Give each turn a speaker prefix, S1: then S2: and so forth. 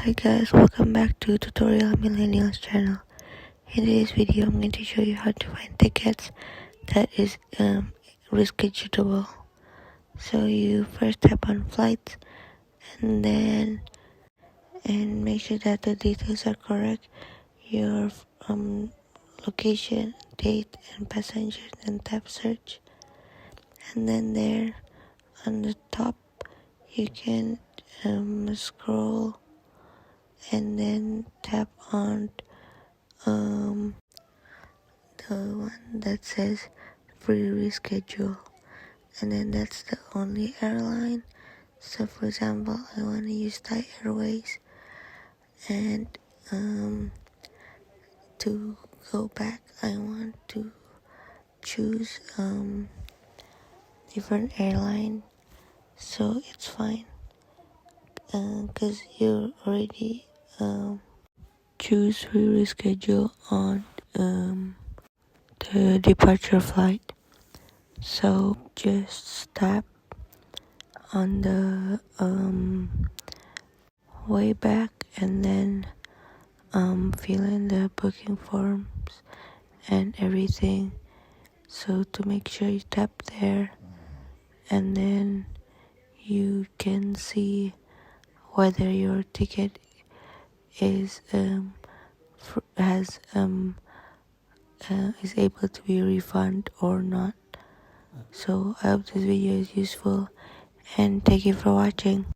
S1: Hi guys, welcome back to Tutorial Millennials channel. In today's video, I'm going to show you how to find tickets that is reschedulable. So you first tap on flights and make sure that the details are correct. Your location, date, and passengers, and tap search. And then there on the top, you can scroll and then tap on the one that says free reschedule, and then that's the only airline. So for example, I want to use Thai Airways, and to go back I want to choose different airline, so it's fine because you already choose free reschedule on the departure flight. So just tap on the way back and then fill in the booking forms and everything. So to make sure you tap there, and then you can see whether your ticket is is able to be refunded or not. So I hope this video is useful, and thank you for watching.